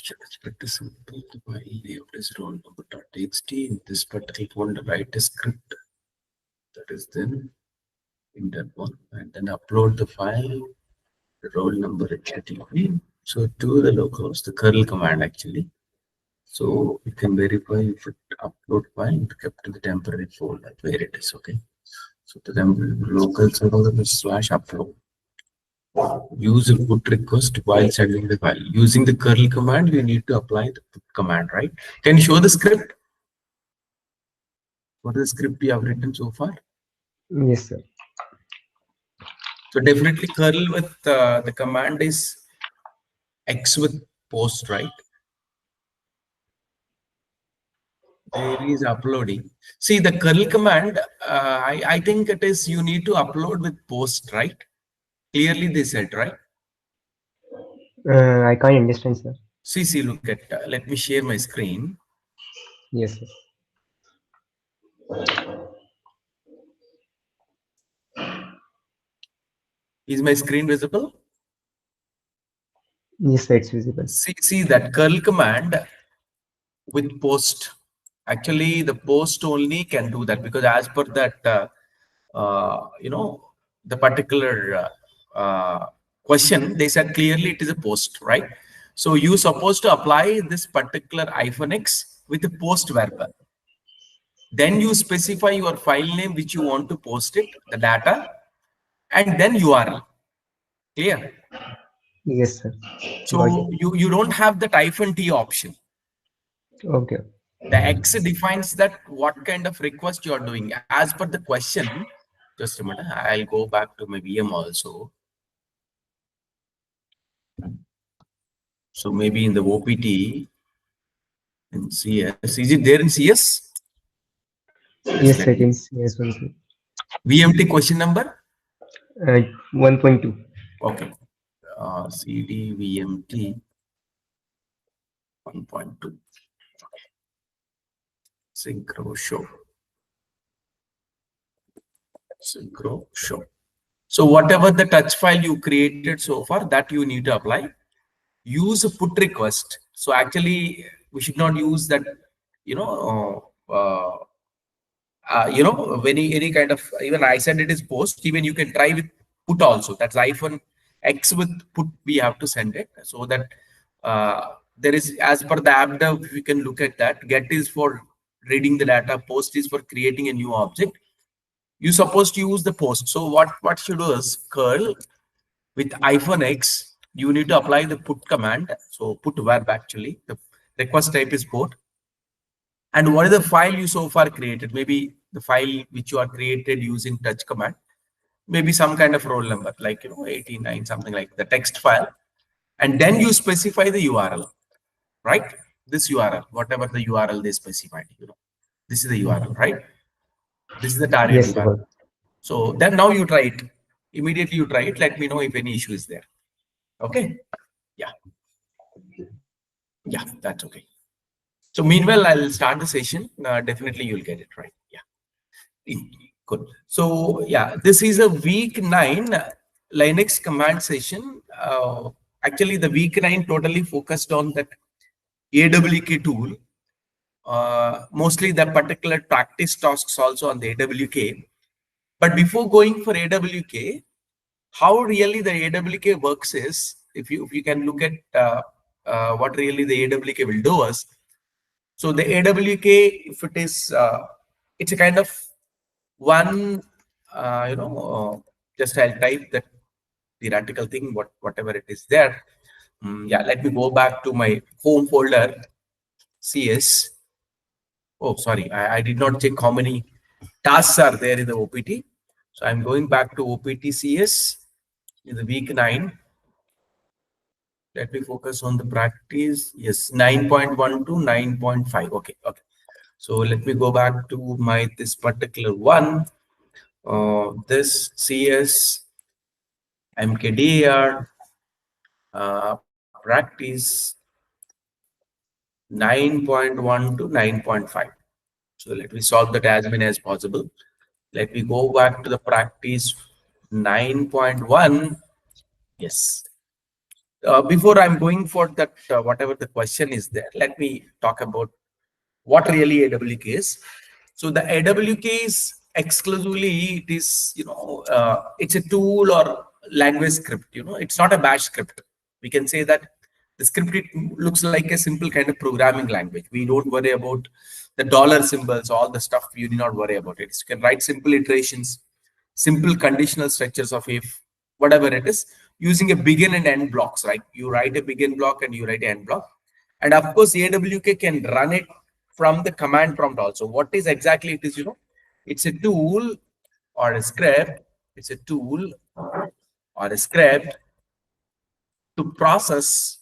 question is pretty simple. The file layout is roll number.txt. In this particular one, write a script that is then in that one, and then upload the file, the roll number HTTP. So to the localhost, the curl command actually. So you can verify if it upload file kept to the temporary folder where it is. Okay. So to the local server /upload. Use a put request while sending the file. Using the curl command, you need to apply the put command, right? Can you show the script? What is the script you have written so far? Yes, sir. So definitely curl with the command is X with post, right? There is uploading. See the curl command, I think it is you need to upload with post, right? Clearly they said, right? I can't understand, sir. See, look at, let me share my screen. Yes, sir. Is my screen visible? Yes, sir, it's visible. See that curl command with post. Actually, the post only can do that because as per that, the particular question, they said clearly it is a post, right? So you supposed to apply this particular -x with the post variable. Then you specify your file name which you want to post it, the data, and then URL. Clear? Yes, sir. So you don't have the -t option. Okay. The X defines that what kind of request you are doing as per the question. Just a minute, I'll go back to my VM also. So maybe in the OPT in CS, is it there in CS? Yes, sir, in CS one, sir. VMT question number? 1.2. Okay. CD VMT 1.2. Synchro show. Synchro show. So whatever the touch file you created so far, that you need to apply. Use a put request. So actually, we should not use that, when any kind of, even I said it is post, even you can try with put also. That's -x with put, we have to send it so that there is, as per the app dev, we can look at that. Get is for reading the data, post is for creating a new object. You supposed to use the post. So what should do is curl with -x, you need to apply the put command. So put verb actually, the request type is put. And what is the file you so far created? Maybe the file which you are created using touch command, maybe some kind of roll number, like 89, something like the text file. And then you specify the URL, right? This URL, whatever the URL they specified, this is the URL, right? This is the target Yes, URL. sir. So then now you try it. Immediately you try it. Let me know if any issue is there. Okay. Yeah. Yeah, that's okay. So meanwhile, I'll start the session. Definitely you'll get it right. Yeah. Good. So yeah, this is a week 9 Linux command session. Actually, the week 9 totally focused on that AWK tool. Mostly the particular practice tasks also on the AWK. But before going for AWK, how really the AWK works is, if you can look at what really the AWK will do is, so the AWK, if it is, it's a kind of one, just I'll type that theoretical thing, whatever it is there. Yeah, let me go back to my home folder, CS. Oh, sorry, I did not check how many tasks are there in the OPT. So I'm going back to OPT CS in the week 9. Let me focus on the practice. Yes, 9.1 to 9.5. Okay. So let me go back to this particular one. This CS MKDR practice 9.1 to 9.5. So let me solve that as many as possible. Let me go back to the practice 9.1. Yes, Before I'm going for that, whatever the question is there, let me talk about what really AWK is. So the AWK is exclusively, it is, it's a tool or language script, it's not a bash script. We can say that the script, it looks like a simple kind of programming language. We don't worry about the dollar symbols, all the stuff, you do not worry about it. You can write simple iterations, simple conditional structures of if, whatever it is, using a begin and end blocks, right? You write a begin block and you write an end block. And of course, AWK can run it from the command prompt also. What is exactly it is, it's a tool or a script. It's a tool or a script to process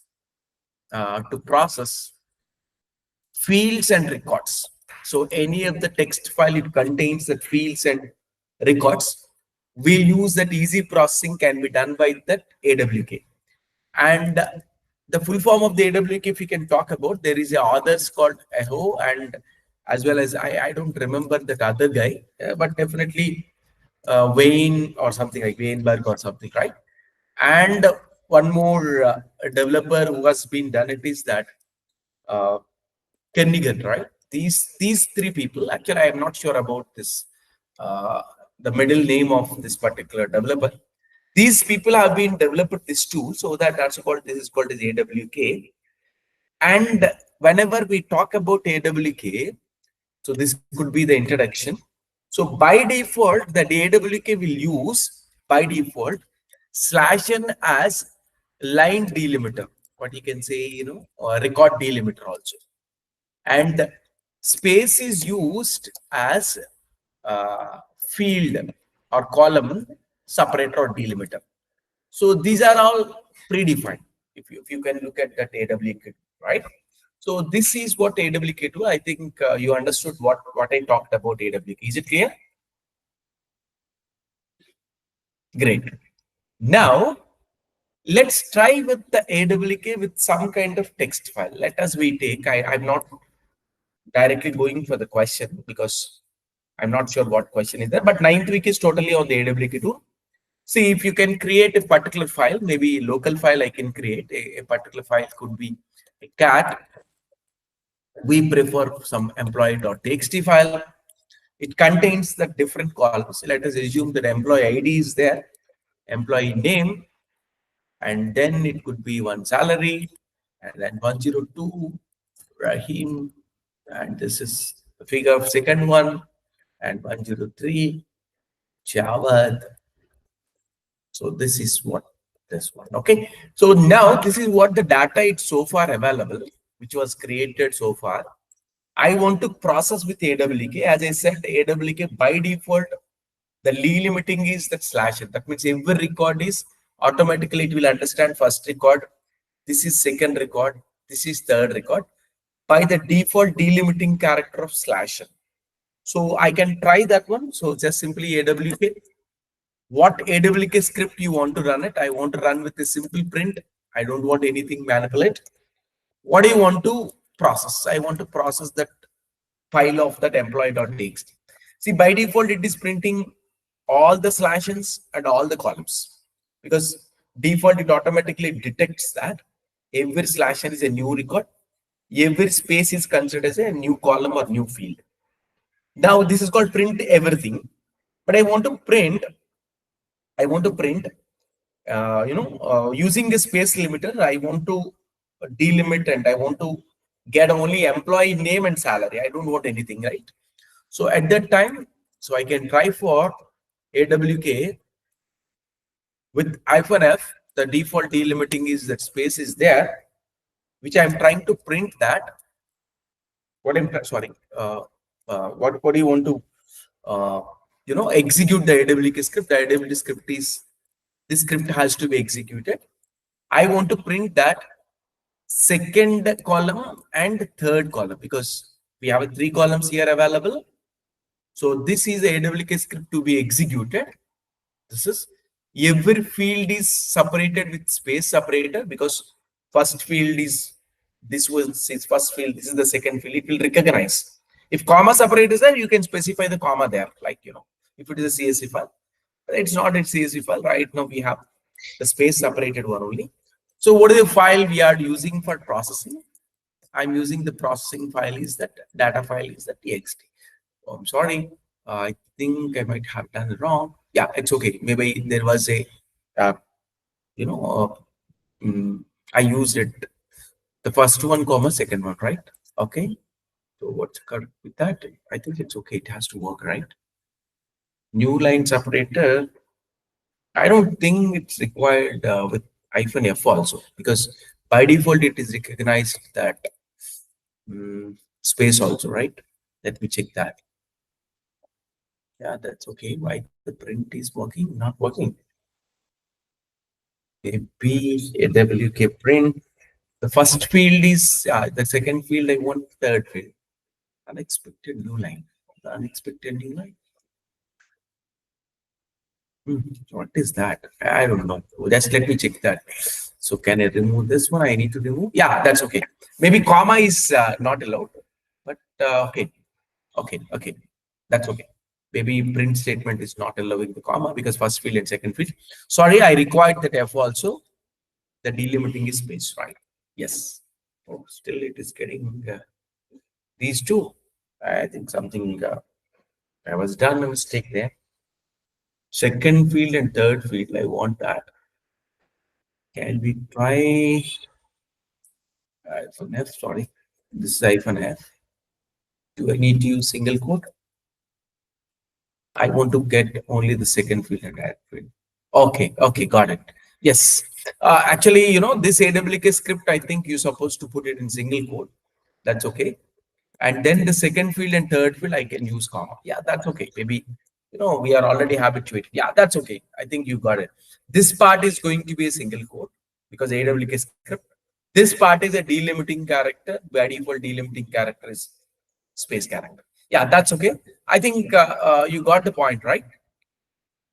fields and records. So any of the text file, it contains the fields and records. We'll use that easy processing can be done by that AWK. And the full form of the AWK, if we can talk about, there is a others called Echo, and as well as I don't remember that other guy, but definitely Wayne or something like Wayneberg or something, right? And one more developer who has been done it is that Kennigan, right? These three people, actually, I am not sure about this, the middle name of this particular developer. These people have been developed this tool, so that's called, this is called as AWK. And whenever we talk about AWK, so this could be the introduction. So by default, the AWK will use by default /n as line delimiter. What you can say, or record delimiter also. And space is used as field or column separator or delimiter. So these are all predefined. If you can look at that AWK, right? So this is what AWK do. I think you understood what I talked about AWK. Is it clear? Great. Now let's try with the AWK with some kind of text file. Let us take. I'm not directly going for the question because I'm not sure what question is there. But 9th week is totally on the AWK tool. See, if you can create a particular file, maybe local file I can create. A particular file could be a cat. We prefer some employee.txt file. It contains the different columns. Let us assume that employee ID is there, employee name, and then it could be one salary, and then 102, Rahim, and this is the figure of second one, and 103, Javad. So this is what this one. Okay. So now this is what the data is so far available, which was created so far. I want to process with AWK. As I said, AWK by default, the delimiting is that /n. That means every record is automatically, it will understand first record. This is second record. This is third record by the default delimiting character of /n. So I can try that one. So just simply AWK. What AWK script you want to run it? I want to run with a simple print. I don't want anything manipulate. What do you want to process? I want to process that file of that employee.txt. See, by default, it is printing all the /n's and all the columns, because default it automatically detects that every /n is a new record, every space is considered as a new column or new field. Now this is called print everything, but I want to print using the space limiter. I want to delimit and I want to get only employee name and salary. I don't want anything, right? So at that time, so I can try for AWK with -f. The default delimiting is that space is there, which I'm trying to print that. What I'm sorry, what do you want to execute the AWK script? The AWK script is, this script has to be executed. I want to print that second column and third column, because we have 3 columns here available. So this is the AWK script to be executed. This is, every field is separated with space separator, because first field is, this was its first field, this is the second field. It will recognize. If comma separator is there, you can specify the comma there, like, if it is a CSV file. It's not a CSV file right now. We have the space separated one only. So what is the file we are using for processing? I'm using the processing file is that data file is the txt. Oh, I'm sorry. I think I might have done it wrong. Yeah, it's okay. Maybe there was a, uh, you know, I used it. The first one, comma, second one, right? Okay. So what's correct with that? I think it's okay. It has to work, right? New line separator. I don't think it's required with hyphen F also, because by default it is recognized that space also, right? Let me check that. Yeah, that's okay. Why the print is working? Not working. Maybe AWK print. The first field is the second field. I want third field. Unexpected new line. The unexpected new line. What is that? I don't know. Just let me check that. So can I remove this one? I need to remove. Yeah, that's okay. Maybe comma is not allowed. But okay. Okay. That's okay. Maybe print statement is not allowing the comma because first field and second field. Sorry, I required that F also. The delimiting is space, right? Yes. Oh, still it is getting these two. I think something I was done a mistake there. Second field and third field, I want that. Can we try hyphen F? Sorry, this is hyphen F. Do I need to use single quote? I want to get only the second field and third field. Okay, got it. Yes. Actually, this AWK script, I think you're supposed to put it in single quote. That's okay. And then the second field and third field, I can use comma. Yeah, that's okay. Maybe, we are already habituated. Yeah, that's okay. I think you got it. This part is going to be a single quote because AWK script. This part is a delimiting character. By default, delimiting character is space character. Yeah, that's okay. I think you got the point, right?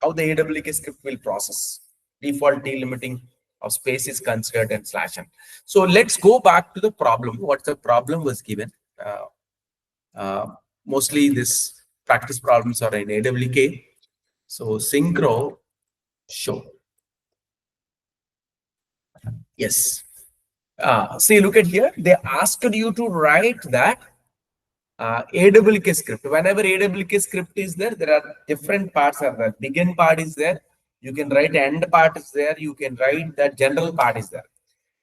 How the AWK script will process. Default delimiting of space is considered and /n. So let's go back to the problem. What the problem was given. Mostly this practice problems are in AWK. So synchro show. Yes. See, look at here. They asked you to write that AWK script. Whenever AWK script is there, there are different parts are there. Begin part is there. You can write end part is there. You can write that general part is there.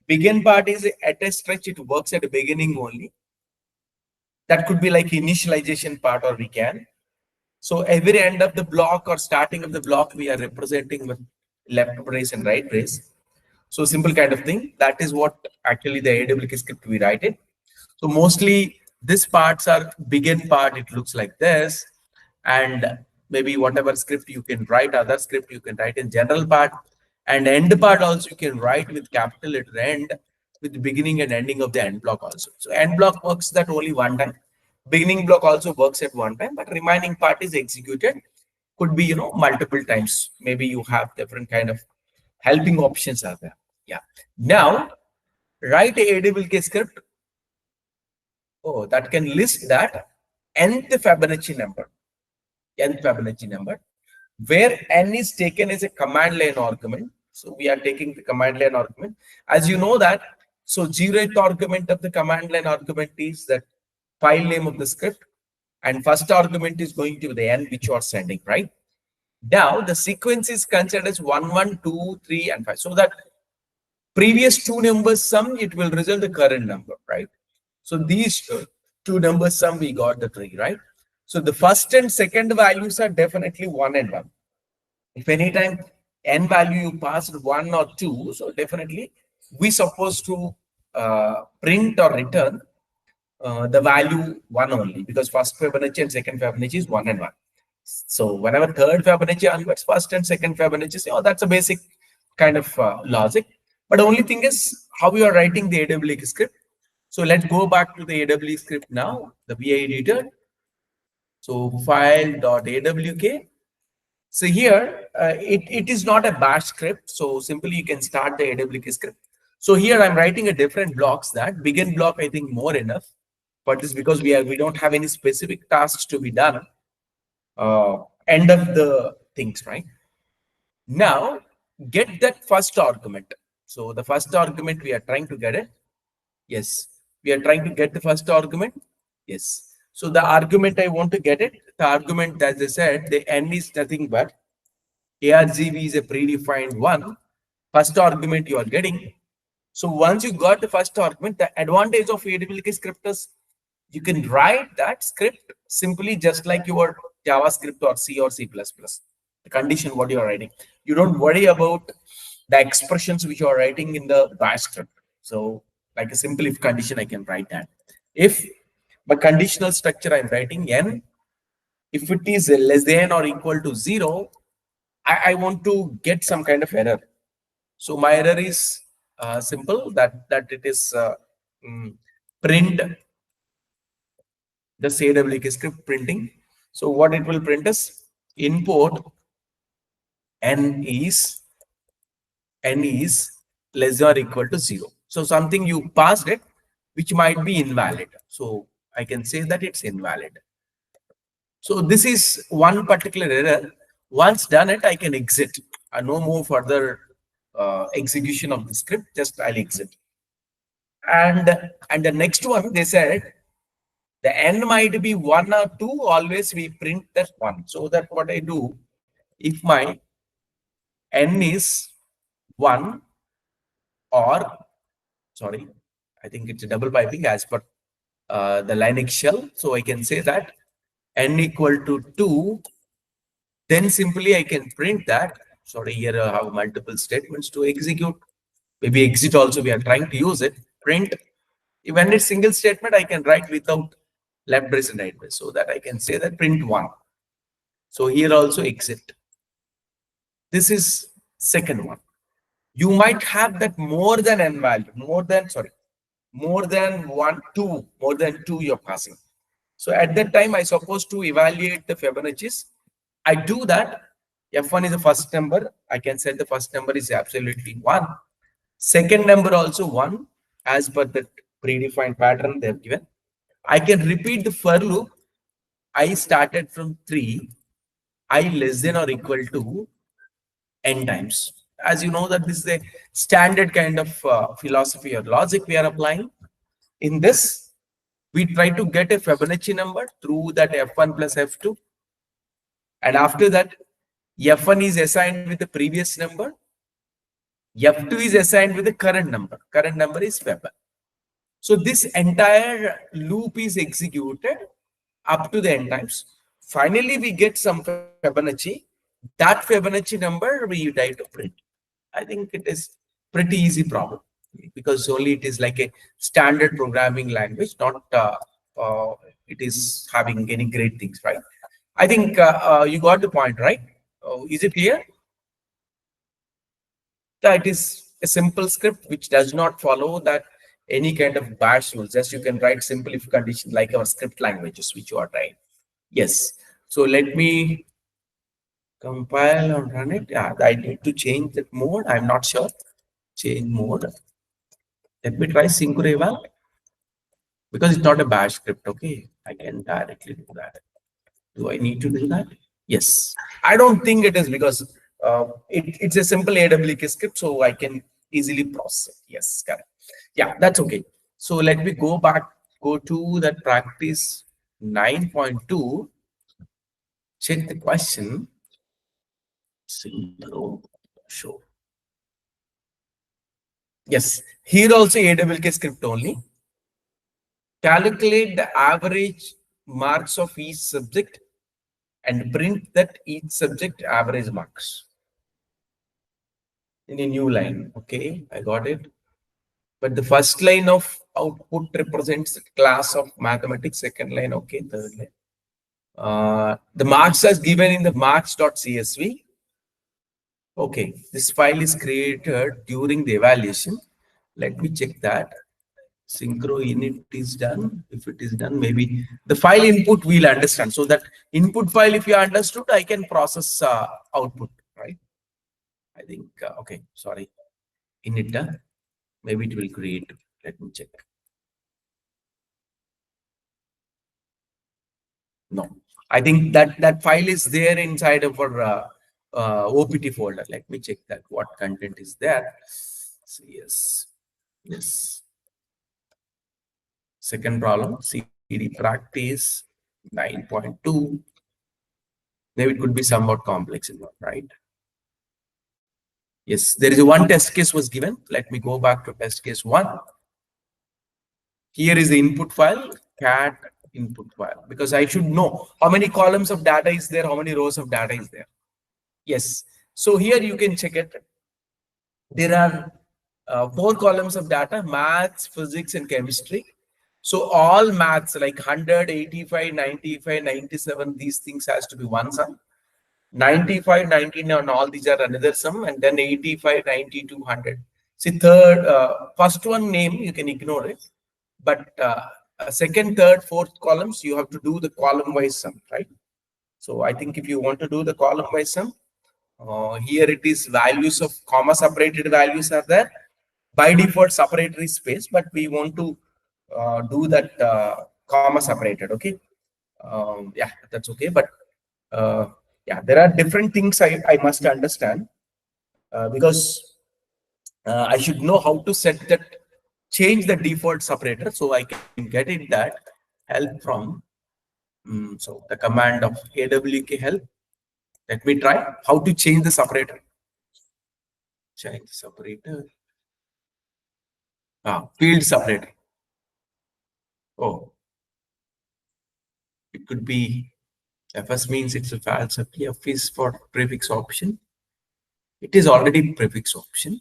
Begin part is at a stretch. It works at the beginning only. That could be like initialization part, or we can. So every end of the block or starting of the block, we are representing with left brace and right brace. So simple kind of thing. That is what actually the AWK script we write it. So mostly this parts are begin part. It looks like this, and maybe whatever script you can write, other script you can write in general part, and end part also you can write with capital letter end with the beginning and ending of the end block also. So end block works that only one time. Beginning block also works at one time, but remaining part is executed. Could be multiple times. Maybe you have different kind of helping options are there. Yeah. Now write a AWK script. Oh, that can list that nth Fibonacci number. Nth Fibonacci number, where n is taken as a command line argument. So we are taking the command line argument. As you know that, so 0th argument of the command line argument is that file name of the script, and first argument is going to be the n which you are sending, right? Now the sequence is considered as 1, 1, 2, 3, and 5. So that previous two numbers sum, it will result the current number, right? So these two numbers sum, we got the 3, right? So the first and second values are definitely 1 and 1. If anytime n value you passed 1 or 2, so definitely we supposed to print or return the value 1 only, because first Fibonacci and second Fibonacci is 1 and 1. So whenever third Fibonacci onwards, first and second Fibonacci, that's a basic kind of logic. But the only thing is how you are writing the AWK script. So let's go back to the AWK script now, the VI editor. So file.awk. So here it is not a bash script. So simply you can start the AWK script. So here I'm writing a different blocks. That begin block, I think more enough. But this because we don't have any specific tasks to be done. End of the things, right? Now get that first argument. So the first argument we are trying to get it. Yes, we are trying to get the first argument. Yes. So the argument I want to get it, the argument as I said, the n is nothing but ARGB is a predefined one. First argument you are getting. So once you got the first argument, the advantage of AWK script is you can write that script simply just like your JavaScript or C or C++. The condition what you are writing. You don't worry about the expressions which you are writing in the bash script. So like a simple if condition, I can write that. If my conditional structure I'm writing n, if it is less than or equal to 0, I want to get some kind of error. So my error is simple that it is print the AWK script printing. So what it will print is input n is less or equal to 0. So something you passed it which might be invalid. So I can say that it's invalid. So this is one particular error. Once done it, I can exit. No more further execution of the script. Just I'll exit. And the next one they said the n might be 1 or 2. Always we print that 1. So that what I do, if my n is 1 or sorry, I think it's a double piping as per the Linux shell. So I can say that n equal to 2. Then simply I can print that. Sorry, here I have multiple statements to execute. Maybe exit also we are trying to use it. Print. When it's single statement, I can write without left brace and right brace, so that I can say that print 1. So here also exit. This is second one. You might have that more than n value, more than 1, 2, more than 2 you're passing. So at that time, I supposed to evaluate the Fibonacci's. I do that. F1 is the first number. I can set the first number is absolutely 1. Second number also 1 as per the predefined pattern they have given. I can repeat the for loop. I started from 3, I less than or equal to n times. As you know that this is a standard kind of philosophy or logic we are applying. In this, we try to get a Fibonacci number through that F1 plus F2. And after that, F1 is assigned with the previous number. F2 is assigned with the current number. Current number is Fib. So this entire loop is executed up to the n times. Finally, we get some Fibonacci. That Fibonacci number we try to print. I think it is pretty easy problem because only it is like a standard programming language, not it is having any great things, right? I think you got the point, right? Is it clear? That is a simple script which does not follow that any kind of bash rules. Just you can write simple if condition like our script languages which you are trying. Yes. So let me compile and run it. Yeah, I need to change that mode. I'm not sure. Change mode. Let me try synchro eval because it's not a bash script. Okay, I can directly do that. Do I need to do that? Yes. I don't think it is because it's a simple AWK script, so I can easily process it. Yes, correct. Yeah, that's okay. So let me go to that practice 9.2. Check the question. Synchro show. Yes, here also AWK script only. Calculate the average marks of each subject and print that each subject average marks in a new line. Okay, I got it. But the first line of output represents the class of mathematics. Second line, okay. Third line. The marks as given in the marks.csv. Okay, this file is created during the evaluation. Let me check that. Synchro init is done. If it is done, maybe the file input we'll understand. So that input file, if you understood, I can process output, right? I think, okay, sorry. Init, maybe it will create. Let me check. No, I think that file is there inside of our OPT folder. Let me check that what content is there. Yes. Yes. Second problem, CD practice 9.2. Maybe it could be somewhat complex, right? Yes, there is a one test case was given. Let me go back to test case one. Here is the input file, cat input file, because I should know how many columns of data is there, how many rows of data is there. Yes. So here you can check it. There are 4 columns of data: maths, physics, and chemistry. So all maths like 100, 85, 95, 97, these things has to be one sum. 95, 19, and all these are another sum, and then 85, 90, 200. See, first one name, you can ignore it. But second, third, fourth columns, you have to do the column-wise sum, right? So I think if you want to do the column-wise sum, here it is values of comma separated values are there. By default, separator is space, but we want to do that comma separated, okay? Yeah, that's okay. But yeah, there are different things I must understand because I should know how to set that, change the default separator, so I can get it that help from so the command of awk help. Let me try how to change the separator. Change the separator. Field separator. Oh, it could be FS means it's a false. F is for prefix option. It is already prefix option.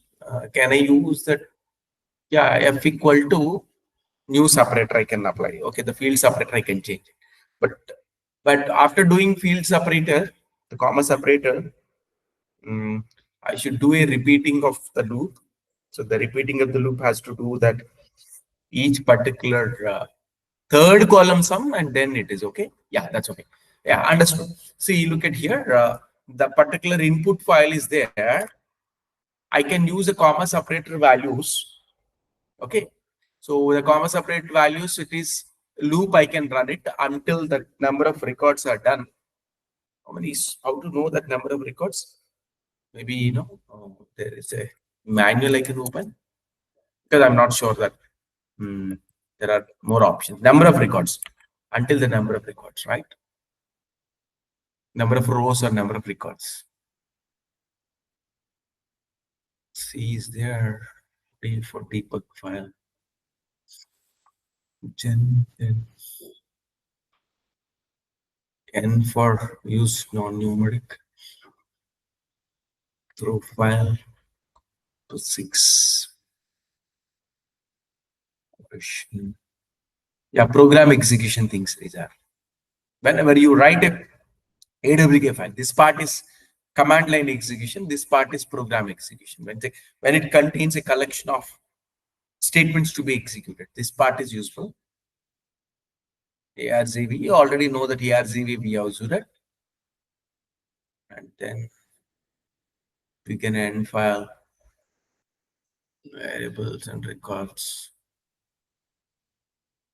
Can I use that? Yeah, F equal to new separator I can apply. Okay, the field separator I can change. But after doing field separator, the comma separator, I should do a repeating of the loop. So the repeating of the loop has to do that each particular third column sum, and then it is okay. Yeah, that's okay. Yeah, understood. See, look at here. The particular input file is there. I can use the comma separator values. Okay. So the comma separator values, it is loop. I can run it until the number of records are done. How to know that number of records? Maybe, there is a manual I can open, because I'm not sure that there are more options. Number of records until the number of records, right? Number of rows or number of records. C is there. D for debug file. N for use non-numeric. Throw file to 6. Yeah, program execution things these are. Whenever you write a AWK file, this part is command line execution, this part is program execution. When it contains a collection of statements to be executed, this part is useful. ARZV, you already know that ARZV we have used it. And then we can end file variables and records.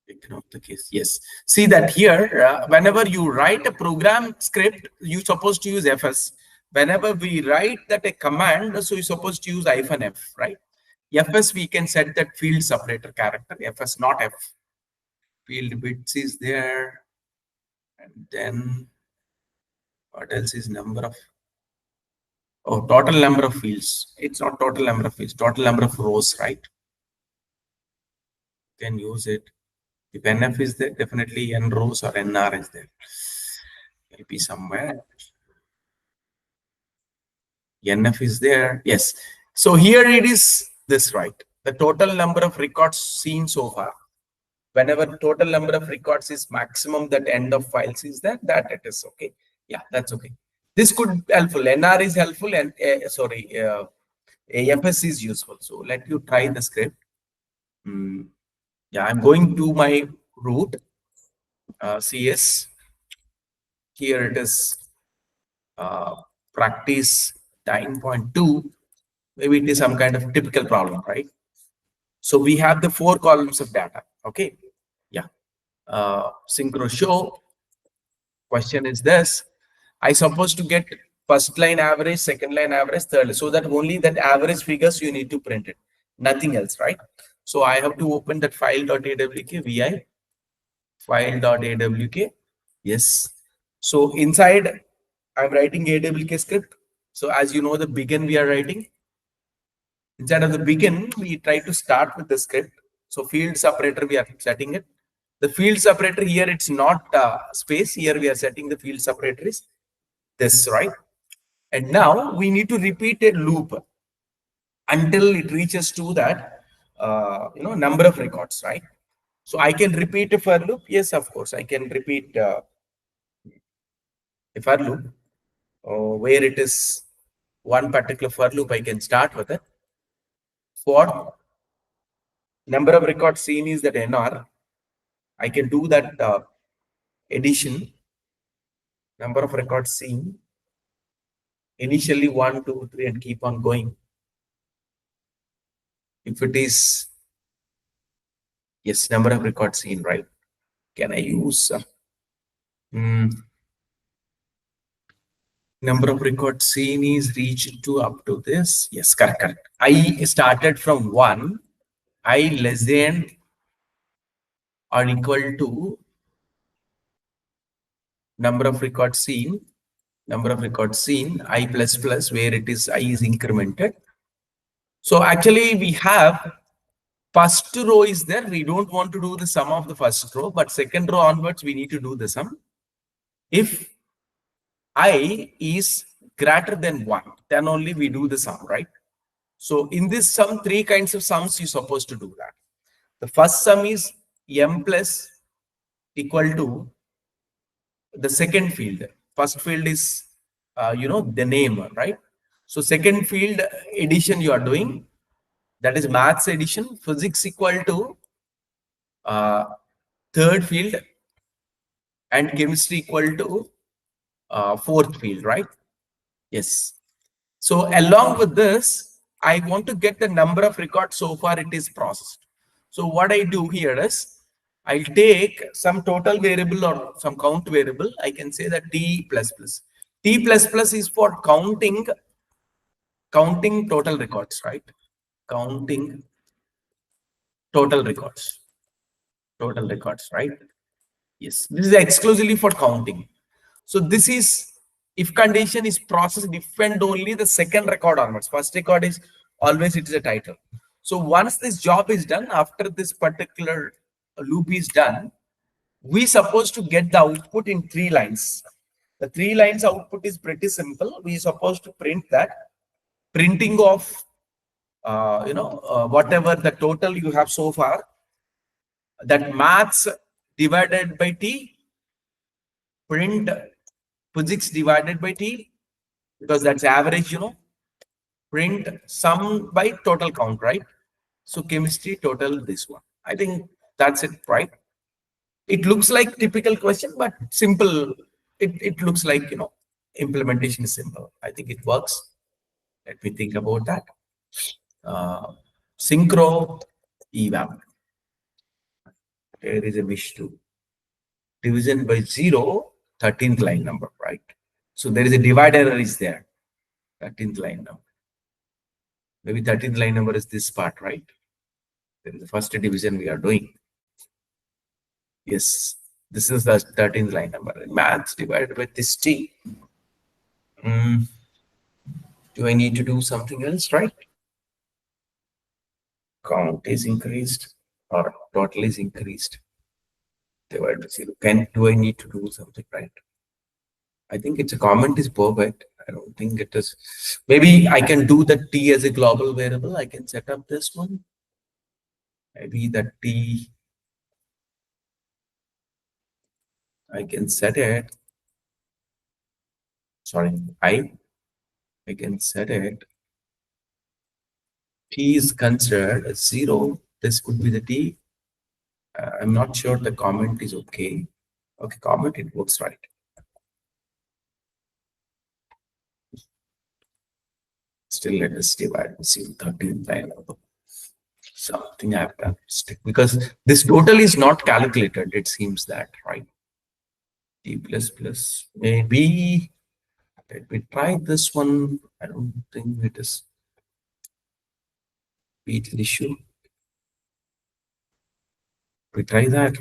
Ignore the case. Yes. See that here, whenever you write a program script, you're supposed to use FS. Whenever we write that a command, so you're supposed to use -F, right? FS, we can set that field separator character. FS, not F. Field bits is there. And then what else is number of? Oh, total number of fields. It's not total number of fields, total number of rows, right? You can use it. If NF is there, definitely N rows or NR is there. Maybe somewhere. NF is there. Yes. So here it is this, right? The total number of records seen so far. Whenever total number of records is maximum, that end of files is there, that it is okay. Yeah, that's okay. This could be helpful. NR is helpful, and AFS is useful. So let you try the script. Yeah, I'm going to my root CS. Here it is practice 9.2. Maybe it is some kind of typical problem, right? So we have the 4 columns of data. Okay. Yeah. Synchro show. Question is this. I supposed to get first line average, second line average, third, so that only that average figures you need to print it. nothing else, right? So I have to open that file.awk vi file.awk. Yes. So inside I'm writing awk script. So as you know, the begin we are writing. Instead of the begin, we try to start with the script. So field separator, we are setting it. The field separator here, it's not space. Here we are setting the field separator is this, right? And now we need to repeat a loop until it reaches to that, number of records, right? So I can repeat a for loop. Yes, of course, I can repeat a for loop where it is one particular for loop. I can start with it. For number of records seen is that NR. I can do that addition. Number of records seen. Initially 1, 2, 3, and keep on going. If it is, yes, number of records seen, right? Can I use number of records seen is reached to up to this? Yes, correct. I started from 1, I less than or equal to number of records seen, I plus plus, where it is I is incremented. So actually we have first row is there. We don't want to do the sum of the first row, but second row onwards, we need to do the sum. If I is greater than 1, then only we do the sum, right? So in this sum, 3 kinds of sums you're supposed to do that. The first sum is m plus equal to the second field. First field is, the name, right? So second field addition you are doing, that is maths addition, physics equal to third field, and chemistry equal to fourth field, right? Yes. So along with this, I want to get the number of records so far it is processed. So what I do here is, I'll take some total variable or some count variable. I can say that t plus plus. T plus plus is for counting total records, right? Counting total records, right? Yes, this is exclusively for counting. So this is, if condition is processed, depend only the second record onwards. First record is always it is a title. So once this job is done, after this particular loop is done, we supposed to get the output in 3 lines. The 3 lines output is pretty simple. We supposed to print that. Printing of whatever the total you have so far, that maths divided by t, print physics divided by t, because that's average, print sum by total count, right? So chemistry total, this one. I think that's it, right? It looks like typical question, but simple. It looks like, implementation is simple. I think it works. Let me think about that. Synchro eval. There is a wish to division by 0, 13th line number, right? So there is a divide error is there. 13th line number. Maybe 13th line number is this part, right? There is the first division we are doing. Yes, this is the 13th line number. Maths divided by this t. Do I need to do something else, right? Count is increased or total is increased. Divided by 0. Do I need to do something, right? I think it's a comment is perfect. I don't think it is. Maybe I can do the t as a global variable. I can set up this one. Maybe that t, I can set it. Sorry, I can set it. T is considered as 0. This could be the t. I'm not sure the comment is okay. Okay, comment, it works right. Still, let us divide and see 13 line number. Something I have done because this total is not calculated. It seems that, right? T plus plus, maybe. Let me try this one. I don't think it is. Repeat the issue. We try that.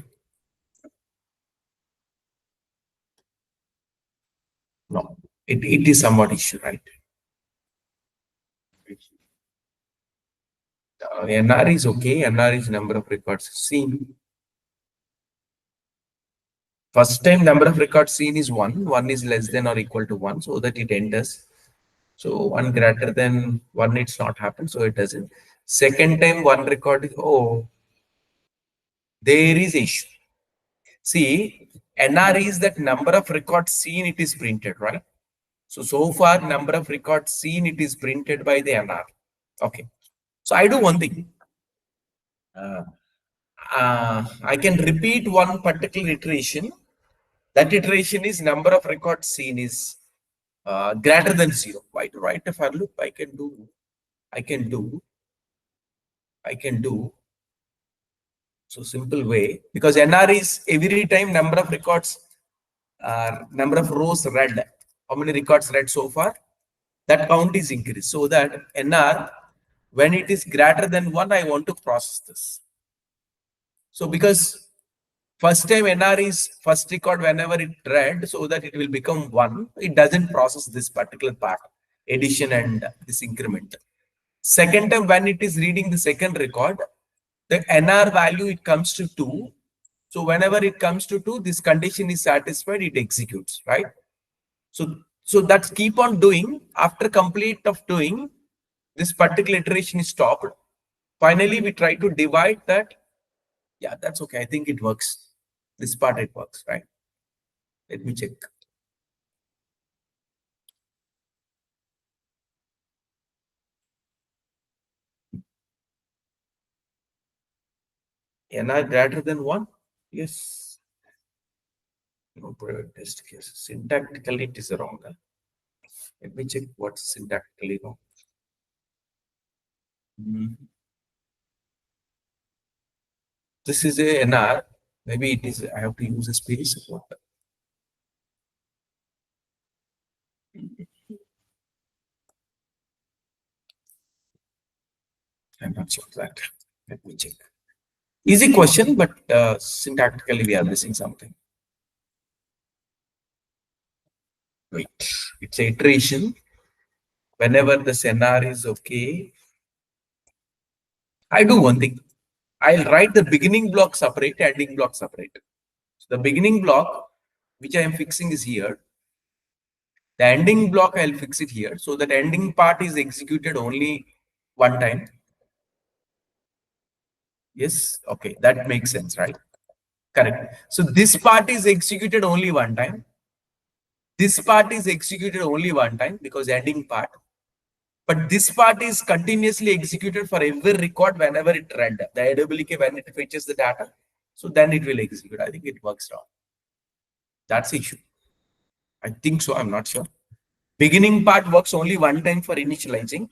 No, it is somewhat issue, right? NR is okay. NR is number of records seen. First time number of records seen is 1. 1 is less than or equal to 1, so that it enters. So 1 greater than 1, it's not happened, so it doesn't. Second time 1 record is, oh, there is issue. See, NR is that number of records seen, it is printed, right? So far, number of records seen, it is printed by the NR. Okay. So I do one thing. I can repeat one particular iteration. That iteration is number of records seen is greater than 0. Why to write a for loop? I can do. So simple way, because NR is every time number of records, number of rows read. How many records read so far? That count is increased. So that NR, when it is greater than 1, I want to process this. So because first time NR is first record whenever it read, so that it will become 1. It doesn't process this particular part, addition and this increment. Second time when it is reading the second record, the NR value, it comes to 2. So whenever it comes to 2, this condition is satisfied, it executes, right? So that's keep on doing. After complete of doing, this particular iteration is stopped. Finally, we try to divide that. Yeah, that's okay. I think it works. This part, it works, right? Let me check. NR greater than 1? Yes. No private test case. Syntactically, it is wrong. Let me check what's syntactically wrong. This is a NR. Maybe it is, I have to use a space. What? I'm not sure that. Let me check. Easy question, but syntactically we are missing something. Wait, it's a iteration. Whenever the NR is okay, I do one thing. I'll write the beginning block separate, ending block separate. So the beginning block, which I am fixing, is here. The ending block, I'll fix it here. So that ending part is executed only one time. Yes, okay, that makes sense, right? Correct. So this part is executed only one time. This part is executed only one time because ending part. But this part is continuously executed for every record whenever it read. The AWK, when it fetches the data, so then it will execute. I think it works now. That's the issue. I think so. I'm not sure. Beginning part works only one time for initializing.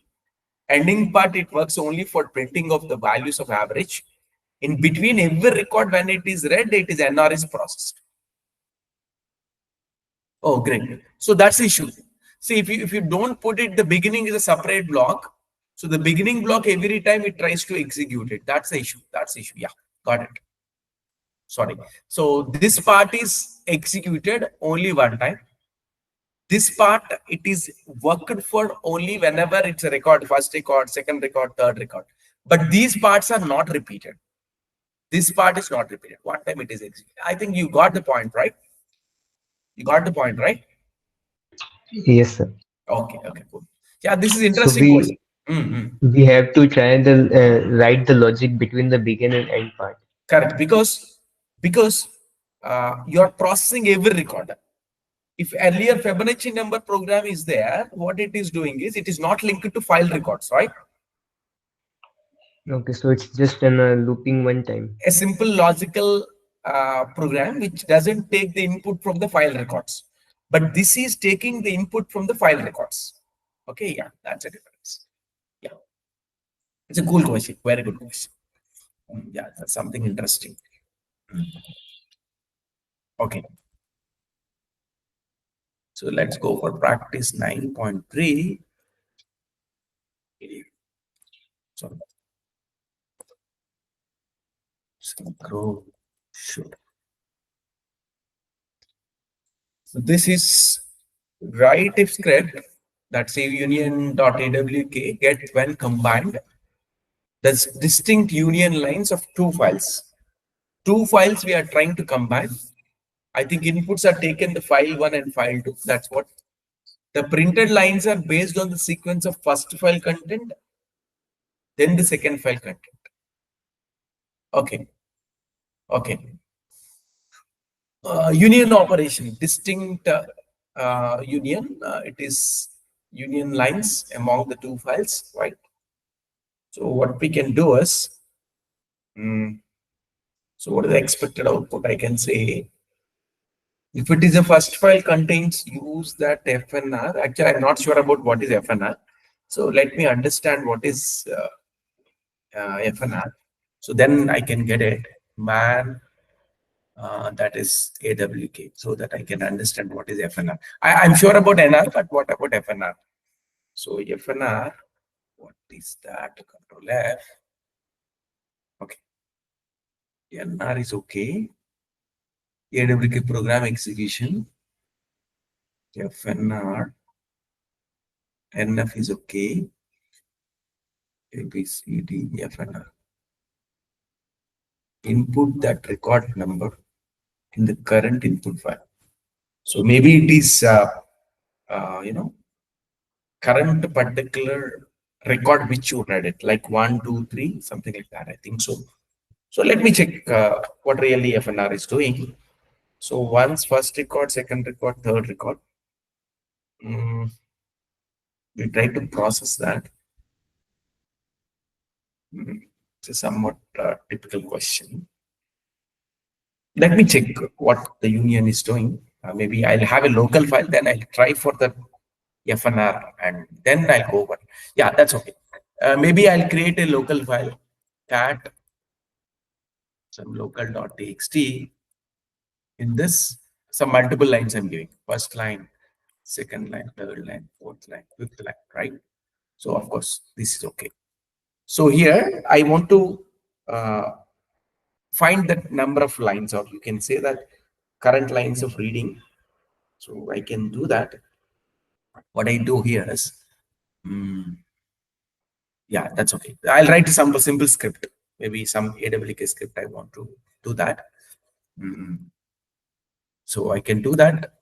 Ending part, it works only for printing of the values of average. In between every record, when it is read, it is NR is processed. Oh, great. So that's the issue. See, if you don't put it, the beginning is a separate block. So the beginning block, every time it tries to execute it. That's the issue. That's the issue. Yeah, got it. Sorry. So this part is executed only one time. This part, it is worked for only whenever it's a record, first record, second record, third record. But these parts are not repeated. This part is not repeated. One time it is executed. I think you got the point, right? You got the point, right? Yes, sir. Okay, okay, cool. Yeah, this is So interesting question. we have to try the write the logic between the begin and end part. Correct, because you're processing every record. If earlier Fibonacci number program is there, what it is doing is it is not linked to file records, right? Okay, so it's just an looping one time. A simple logical program which doesn't take the input from the file records, but this is taking the input from the file records. Okay, yeah, that's a difference. Yeah, it's a cool question, very good question. Yeah, that's something interesting. Okay, so let's go for practice 9.3. Sorry. Synchro should. So this is write if script that say union.awk get when combined the distinct union lines of two files. Two files we are trying to combine. I think inputs are taken the file 1 and file 2. That's what. The printed lines are based on the sequence of first file content, then the second file content. Okay. Okay. Union operation, distinct union. It is union lines among the two files, right? So what we can do is, so what is the expected output? I can say, if it is a first file contains, use that FNR. Actually, I'm not sure about what is FNR. So let me understand what is FNR. So then I can get it. Man, that is AWK, so that I can understand what is FNR. I'm sure about NR, but what about FNR? So FNR, what is that? Control F. Okay. NR is okay. AWK program execution. FNR. NF is okay. ABCD, FNR. Input that record number in the current input file. So maybe it is, current particular record which you read it, like 1, 2, 3, something like that. I think so. So let me check what really FNR is doing. So once first record, second record, third record. We try to process that. It's a somewhat typical question. Let me check what the union is doing. Maybe I'll have a local file, then I'll try for the FNR and then I'll go over. Yeah, that's okay. Maybe I'll create a local file, cat, some local.txt. In this, some multiple lines I'm giving. First line, second line, third line, fourth line, fifth line, right? So of course, this is okay. So here I want to find that number of lines, or you can say that current lines of reading. So I can do that. What I do here is, yeah, that's okay. I'll write some simple script, maybe some AWK script. I want to do that. So I can do that.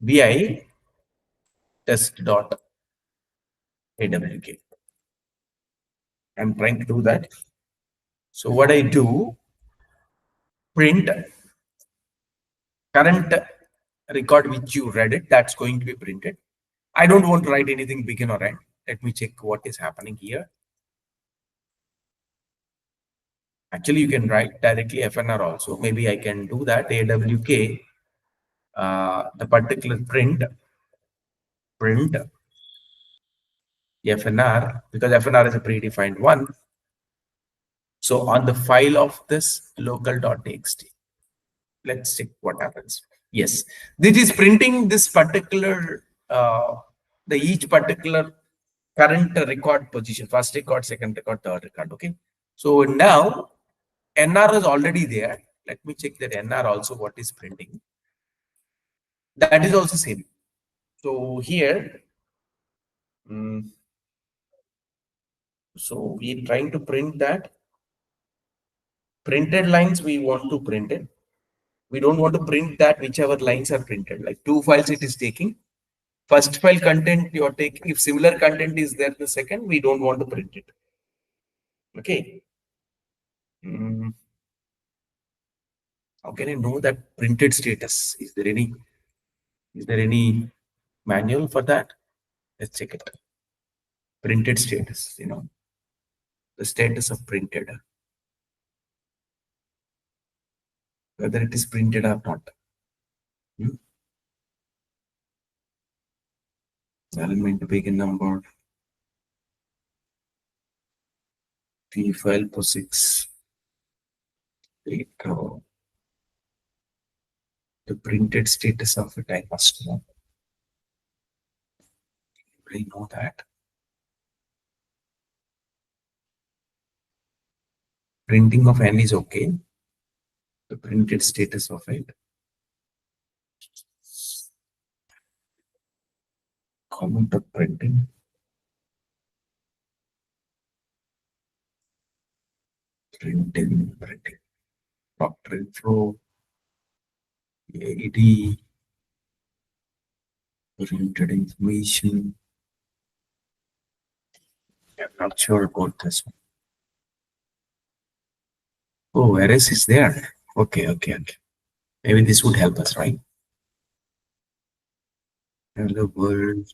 Vi test.awk. I'm trying to do that. So what I do, print current record which you read it, that's going to be printed. I don't want to write anything begin or end. Let me check what is happening here. Actually, you can write directly FNR also. Maybe I can do that. AWK, the particular print FNR, because FNR is a predefined one. So on the file of this local.txt, let's check what happens. Yes, this is printing this particular, the each particular current record position, first record, second record, third record. Okay. So now NR is already there. Let me check that NR also what is printing. That is also same. So here, so we're trying to print that printed lines. We want to print it. We don't want to print that whichever lines are printed, like two files it is taking. First file content you're taking, if similar content is there, the second, we don't want to print it. Okay. How can I know that printed status? Is there any manual for that? Let's check it. Printed status, the status of printed, whether it is printed or not. Element begin number, P file POSIX, the printed status of it I must know. I know that. Printing of N is okay. the printed status of it. Comment of printing. Printing. Proctor info. AED. Printed information. I'm not sure about this one. Oh, errors is there. Okay. Maybe this would help us, right? Hello world.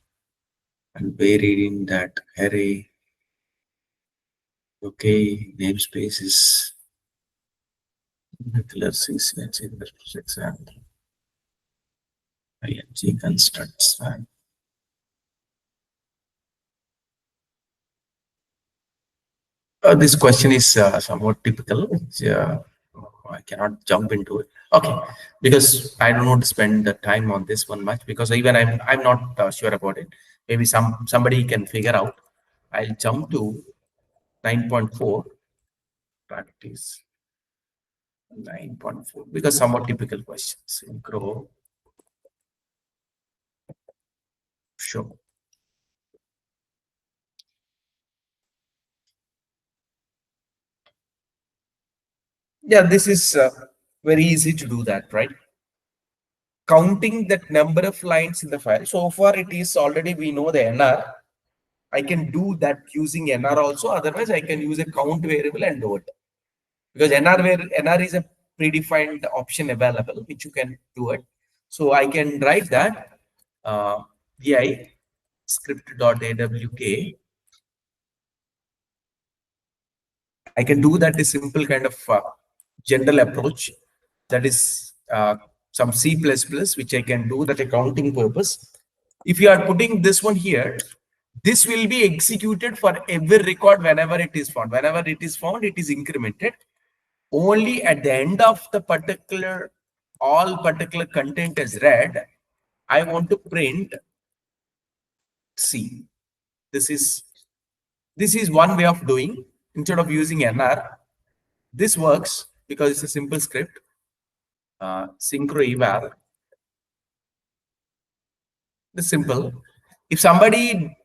And buried in that array. Okay, namespace is nuclear let's say this example. ING constructs. This question is somewhat typical. I cannot jump into it. Okay, because I don't want to spend the time on this one much because even I'm not sure about it. Maybe somebody can figure out. I'll jump to 9.4 practice 9.4 because somewhat typical questions. Grow. Sure. Yeah, this is very easy to do that, right? Counting that number of lines in the file. So far, it is already we know the NR. I can do that using NR also. Otherwise, I can use a count variable and do it. Because NR is a predefined option available, which you can do it. So I can write that vi script.awk. I can do that a simple kind of general approach. That is some C++, which I can do that accounting purpose. If you are putting this one here, this will be executed for every record whenever it is found. Whenever it is found, it is incremented. Only at the end of the particular, all particular content is read, I want to print C. This is one way of doing instead of using NR. This works because it's a simple script. Synchro eval. It's simple. If somebody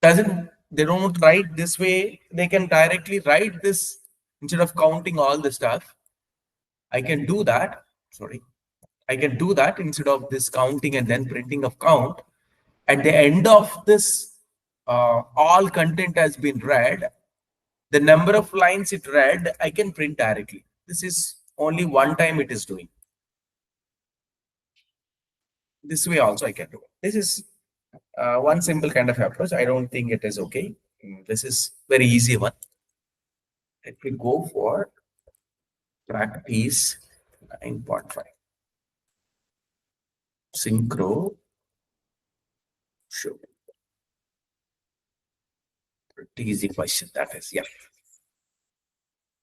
they don't write this way, they can directly write this instead of counting all the stuff. I can do that. Sorry. I can do that instead of this counting and then printing of count. At the end of this, all content has been read. The number of lines it read, I can print directly. This is only one time it is doing. This way also I can do it. This is one simple kind of approach. I don't think it is okay. This is very easy one. Let me go for practice 9.5. Synchro. Sure. Pretty easy question. That is, yeah.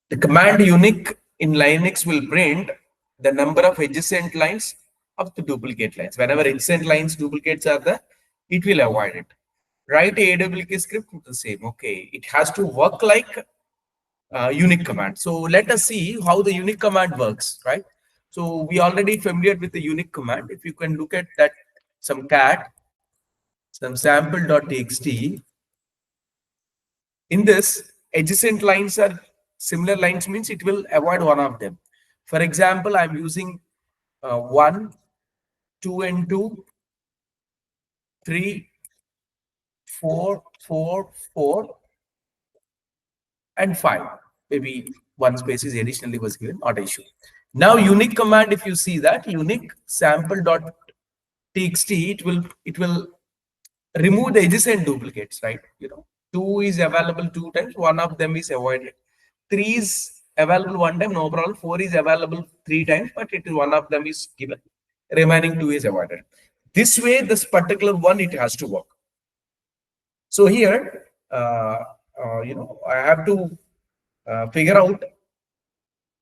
The command unique in Linux will print the number of adjacent lines of the duplicate lines. Whenever adjacent lines duplicates are there, it will avoid it. Write a AWK script with the same. Okay, it has to work like unique command. So let us see how the unique command works, right? So we already familiar with the unique command. If you can look at that, some cat, some sample.txt. In this, adjacent lines are similar lines means it will avoid one of them. For example, I'm using 1, 2 and 2, 3, 4, 4, 4, and 5. Maybe one space is additionally was given, not issue. Now unique command, if you see that unique sample.txt, it will remove the adjacent duplicates, right? 2 is available 2 times, one of them is avoided. 3 is available 1 time, no problem. 4 is available 3 times, but it is one of them is given. Remaining 2 is avoided. This way, this particular one, it has to work. So here, I have to figure out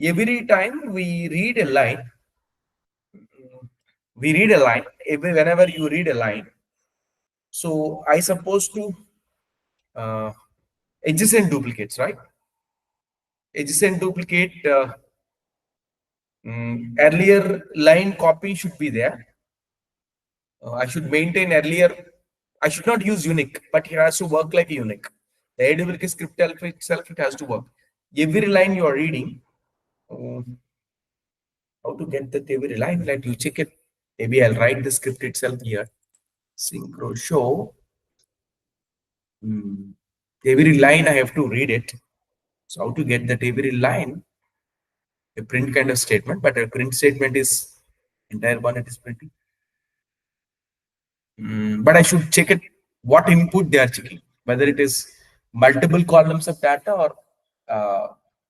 every time we read a line. Whenever you read a line. So I suppose to adjacent duplicates, right? Adjacent duplicate Earlier line copy should be there. I should maintain earlier. I should not use unique, but it has to work like a unique. The AWK script itself, it has to work. Every line you are reading, how to get that every line? Let you check it. Maybe I'll write the script itself here. Synchro show. Every line I have to read it. So how to get that every line? A print kind of statement, but a print statement is entire one. It is printing. But I should check it what input they are checking, whether it is multiple columns of data or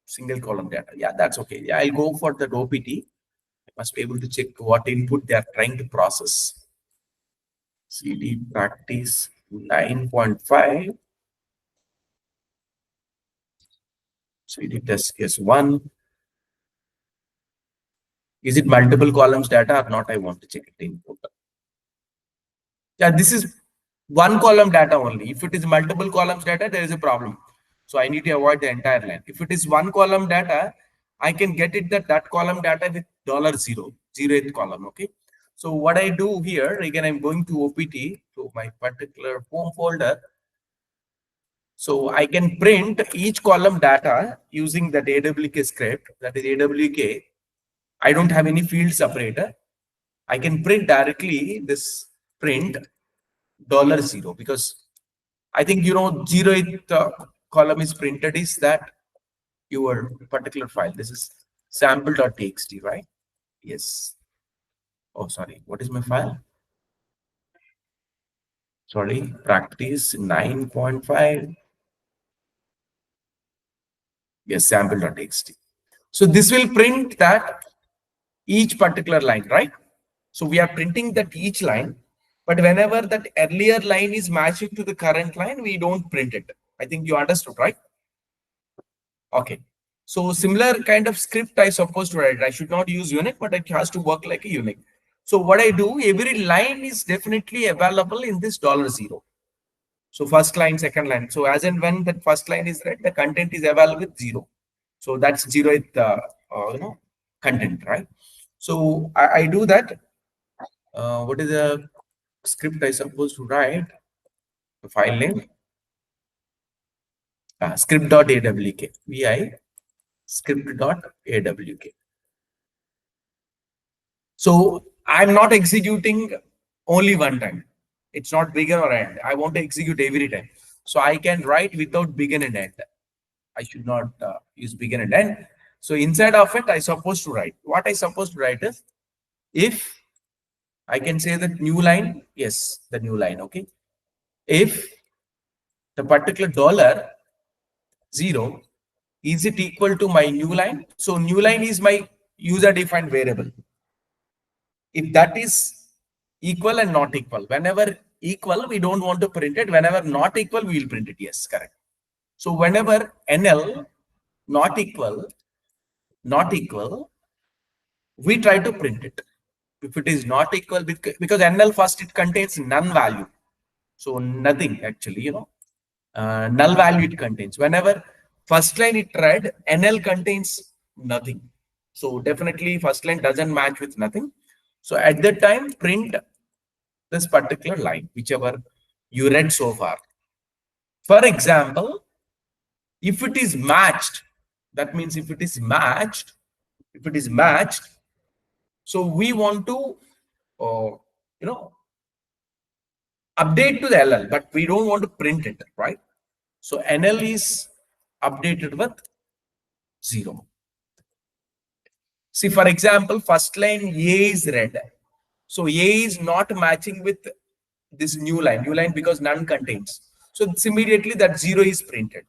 single column data. Yeah, that's okay. Yeah, I'll go for the OPT. I must be able to check what input they are trying to process. CD practice 9.5. CD test case 1. Is it multiple columns data or not? I want to check it input. Yeah, this is one column data only. If it is multiple columns data, there is a problem. So I need to avoid the entire line. If it is one column data, I can get it that column data with $0, 0th column. Okay. So what I do here, again, I'm going to OPT to my particular home folder. So I can print each column data using that AWK script. That is AWK. I don't have any field separator. I can print directly this print $0 because I think 0th column is printed is that your particular file. This is sample.txt, right? Yes. Oh, sorry. What is my file? Sorry, practice 9.5. Yes, sample.txt. So this will print that each particular line, right? So we are printing that each line, but whenever that earlier line is matching to the current line, we don't print it. I think you understood, right? Okay. So similar kind of script I supposed to write. I should not use unique, but it has to work like a unique. So what I do, every line is definitely available in this $0. So first line, second line. So as and when that first line is read, the content is available with 0. So that's 0th content, right? So I do that. What is the script I supposed to write? The file name script.awk. Vi script.awk. So I'm not executing only one time. It's not begin or end. I want to execute every time. So I can write without begin and end. I should not use begin and end. So inside of it, I supposed to write. What I supposed to write is if I can say that new line, yes, the new line, okay. If the particular $0 is it equal to my new line? So new line is my user defined variable. If that is equal and not equal, whenever equal, we don't want to print it. Whenever not equal, we will print it. Yes, correct. So whenever NL not equal, we try to print it. If it is not equal, because NL first it contains none value. So nothing actually, null value it contains. Whenever first line it read, NL contains nothing. So definitely first line doesn't match with nothing. So at that time, print this particular line, whichever you read so far. For example, if it is matched, that means if it is matched, so we want to, update to the LL, but we don't want to print it, right? So NL is updated with 0. See, for example, first line A is read. So A is not matching with this new line because none contains. So it's immediately that 0 is printed.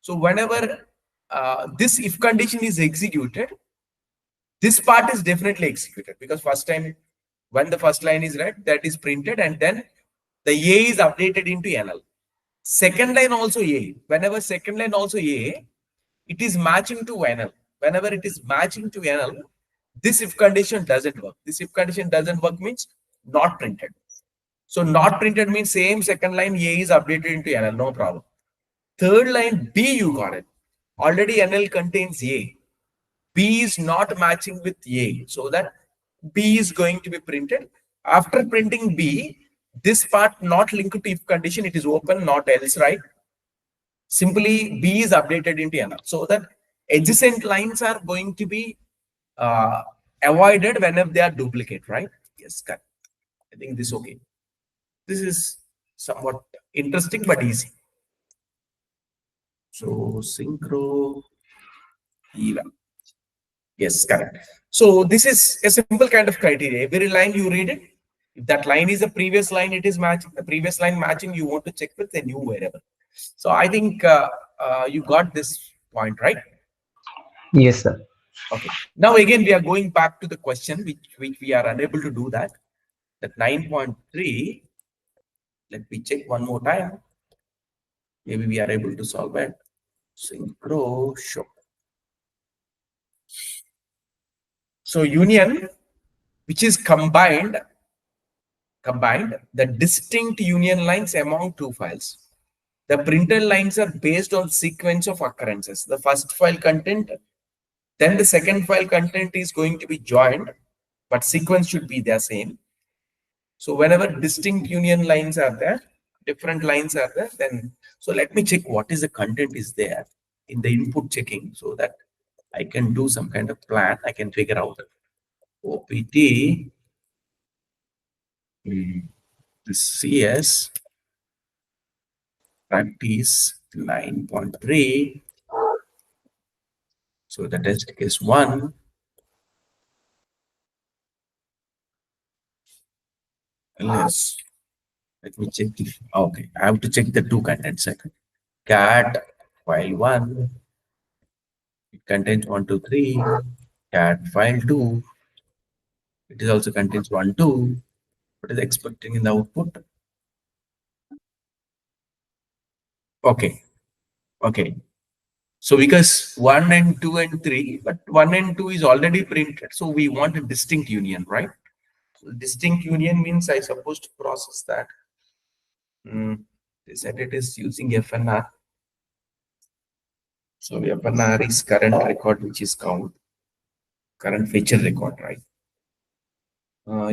So whenever this if condition is executed, this part is definitely executed because first time when the first line is read, that is printed and then the A is updated into NL. Second line also A. Whenever second line also A, it is matching to NL. Whenever it is matching to NL, this if condition doesn't work. This if condition doesn't work means not printed. So not printed means same second line A is updated into NL, no problem. Third line B, you got it. Already NL contains A. B is not matching with A, so that B is going to be printed. After printing B, this part not linked to if condition, it is open, not else, right? Simply B is updated into NR, so that adjacent lines are going to be uh, avoided whenever they are duplicate, right? Yes, correct. I think this okay. This is somewhat interesting but easy. So synchro eval. Yes, correct. So this is a simple kind of criteria. Every line you read it. If that line is a previous line, it is matching. The previous line matching, you want to check with the new variable. So I think you got this point, right? Yes, sir. Okay. Now again, we are going back to the question which we are unable to do that. That 9.3. Let me check one more time. Maybe we are able to solve it. Synchro show. So union, which is combined the distinct union lines among two files. The printed lines are based on sequence of occurrences. The first file content, then the second file content is going to be joined, but sequence should be the same. So whenever distinct union lines are there, different lines are there, then so let me check what is the content is there in the input checking so that I can do some kind of plan. I can figure out OPT, this CS practice 9.3. So the test case 1. Unless, let me check if, okay, I have to check the two contents. Cat file 1, it contains 1, 2, 3. Cat file 2, it is also contains 1, 2. What is expecting in the output? Okay, okay. So because 1 and 2 and 3, but 1 and 2 is already printed. So we want a distinct union, right? So distinct union means I supposed to process that. They said it is using FNR. So FNR is current record, which is count, current feature record, right?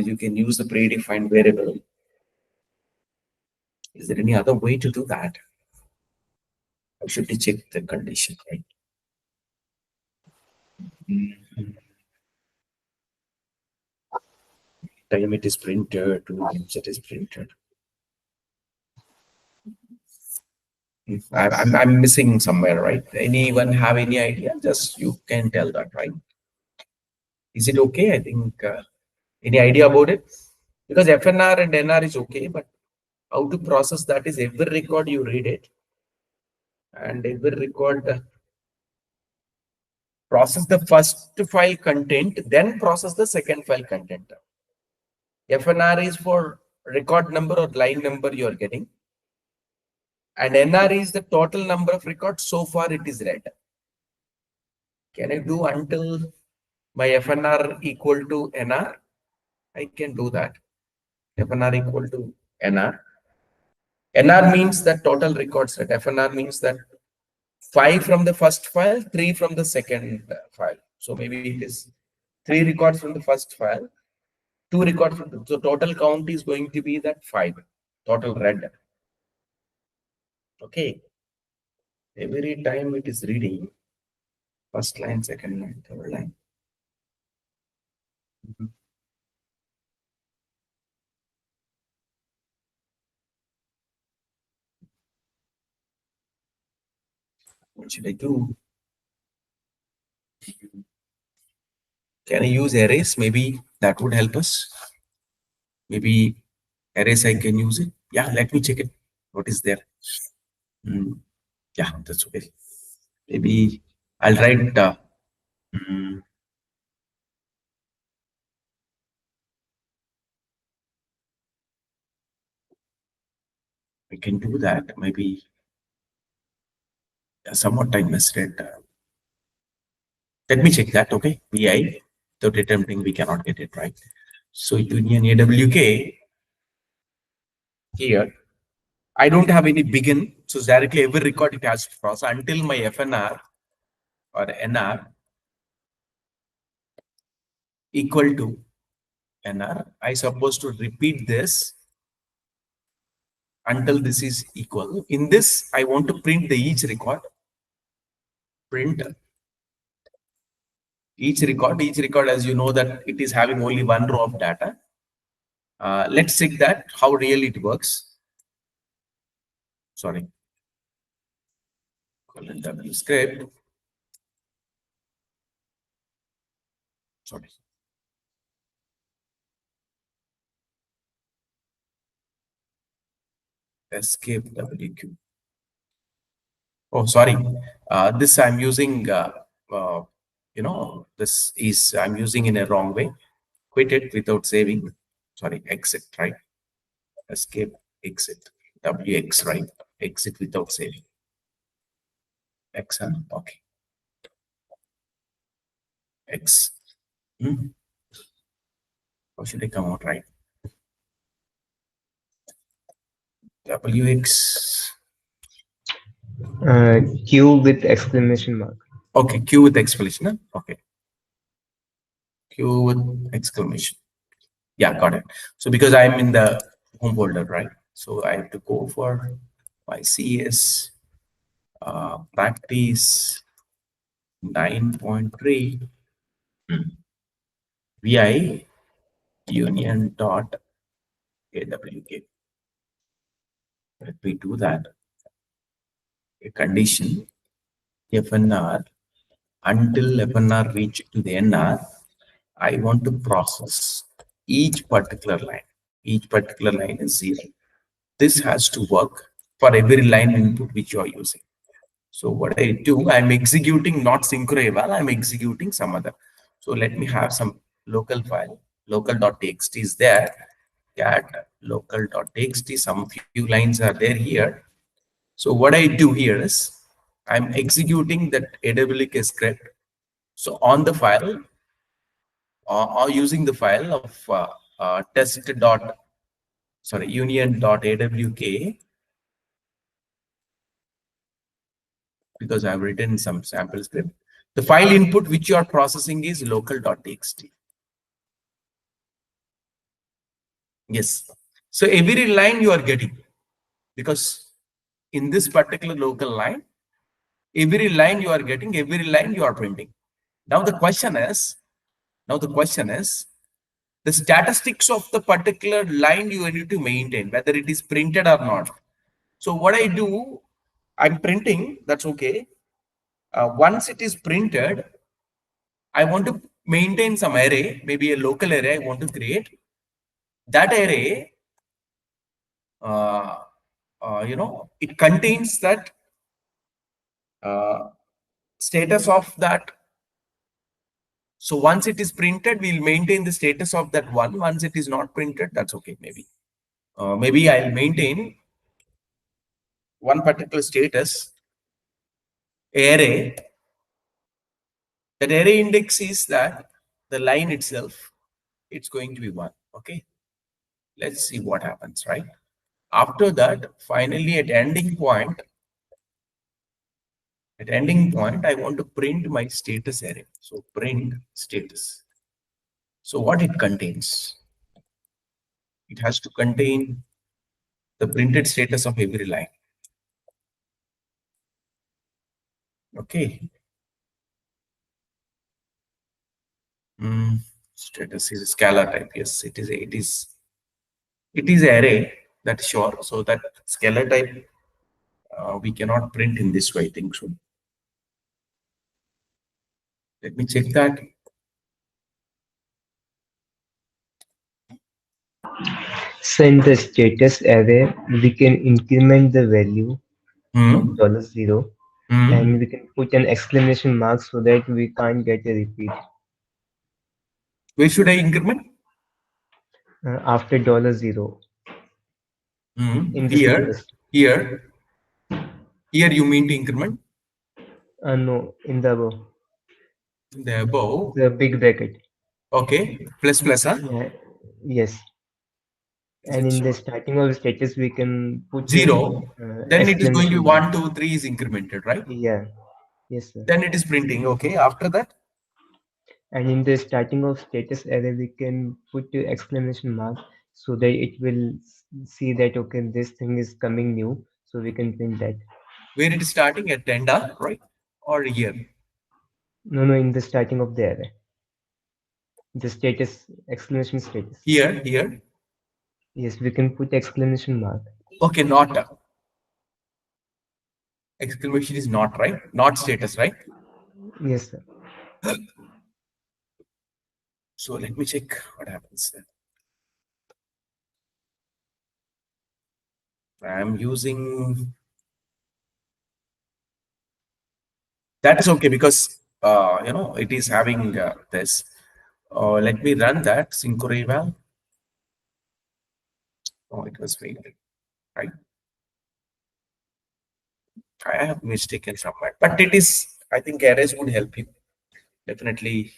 You can use the predefined variable. Is there any other way to do that? I should check the condition, right? Time it is printed, to times it is printed. I'm missing somewhere, right? Anyone have any idea? Just you can tell that, right? Is it okay? I think any idea about it? Because FNR and NR is okay, but how to process that is every record you read it, and every record process the first file content, then process the second file content. FNR is for record number or line number you are getting, and NR is the total number of records so far it is read. Can I do until my FNR equal to NR? I can do that. FNR equal to NR. NR means that total records read. FNR means that 5 from the first file, 3 from the second file. So maybe it is 3 records from the first file, 2 records from the, so total count is going to be that 5 total read. Okay. Every time it is reading first line, second line, third line. What should I do? Can I use arrays? Maybe that would help us. Maybe arrays I can use it. Yeah, let me check it. What is there? Yeah, that's okay. Maybe I'll write we can do that. Maybe somewhat I missed it. Let me check that. Okay, BI. Without attempting, we cannot get it right. So union AWK here. I don't have any begin, so directly every record it has to process until my FNR or NR equal to NR. I suppose to repeat this until this is equal. In this, I want to print the each record. Print each record, as you know that it is having only one row of data. Let's check that how really it works. Sorry. W script. Sorry. Escape WQ. Oh, sorry. This I'm using, this is I'm using in a wrong way. Quit it without saving. Sorry, exit, right? Escape, exit. WX, right? Exit without saving. X, huh? Okay. X. How should I come out, right? WX. Q with exclamation mark. Okay, Q with exclamation. Huh? Okay. Q with exclamation. Yeah, got it. So because I'm in the home folder, right? So I have to go for my CS practice 9.3 VI union dot AWK. Let me do that. A condition FNR until FNR reach to the NR. I want to process each particular line. Each particular line is 0. This has to work for every line input which you are using. So what I do, I'm executing not synchro eval, I'm executing some other. So let me have some local file, local.txt is there, cat local.txt, some few lines are there here. So what I do here is, I'm executing that AWK script. So on the file, or using the file of union.awk, because I've written some sample script. The file input which you are processing is local.txt. Yes. So every line you are getting, because in this particular local line, every line you are getting, every line you are printing. Now the question is, the statistics of the particular line you need to maintain, whether it is printed or not. So what I do, I'm printing, that's okay. Once it is printed, I want to maintain some array, maybe a local array I want to create. That array, it contains that status of that. So once it is printed, we'll maintain the status of that one. Once it is not printed, that's okay. Maybe I'll maintain one particular status array. That array index is that the line itself, it's going to be 1. Okay. Let's see what happens, right? After that, finally at ending point, I want to print my status array. So print status. So what it contains? It has to contain the printed status of every line. Okay. Status is scalar type. Yes, it is array, that's sure. So that scalar type we cannot print in this way, I think so. Let me check that. So in the status array, we can increment the value of $0 and we can put an exclamation mark so that we can't get a repeat. Where should I increment? After $0 in the status. Here you mean to increment? No, in the above. The above. The big bracket. Okay, plus, huh? Yes. And in the starting of the status, we can put 0. Then it is going to be 1, mark. 2, 3 is incremented, right? Yeah. Yes, sir. Then it is printing. Okay. After that, And in the starting of status array, we can put the exclamation mark so that it will see that, okay, this thing is coming new. So we can print that. Where it is starting at tenda, right? Or here? No, no, in the starting of the array. The status, exclamation status. Here. Yes, we can put exclamation mark. Okay, not exclamation is not, right? Not status, right? Yes, sir. So let me check what happens then. I'm using that is okay because it is having this. Let me run that sync eval. Oh, it was failed, right? I have mistaken somewhere, but it is. I think arrays would help you definitely.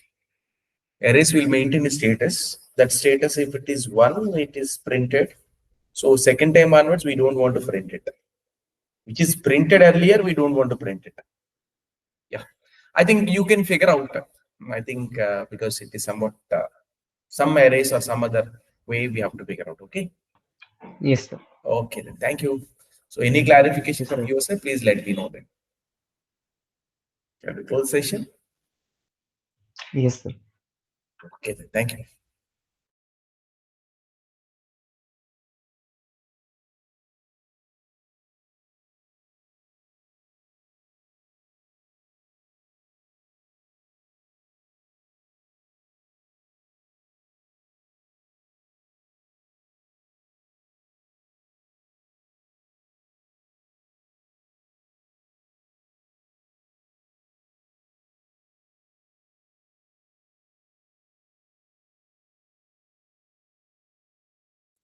Arrays will maintain a status. That status, if it is 1, it is printed. So second time onwards, we don't want to print it. Which is printed earlier, we don't want to print it. Yeah, I think you can figure out. I think because it is somewhat some arrays or some other way we have to figure out. Okay. Yes, sir. Okay, then thank you. So any clarification Yes, from sir. your side, please let me know then. Shall we close session? Yes, sir. Okay, then thank you.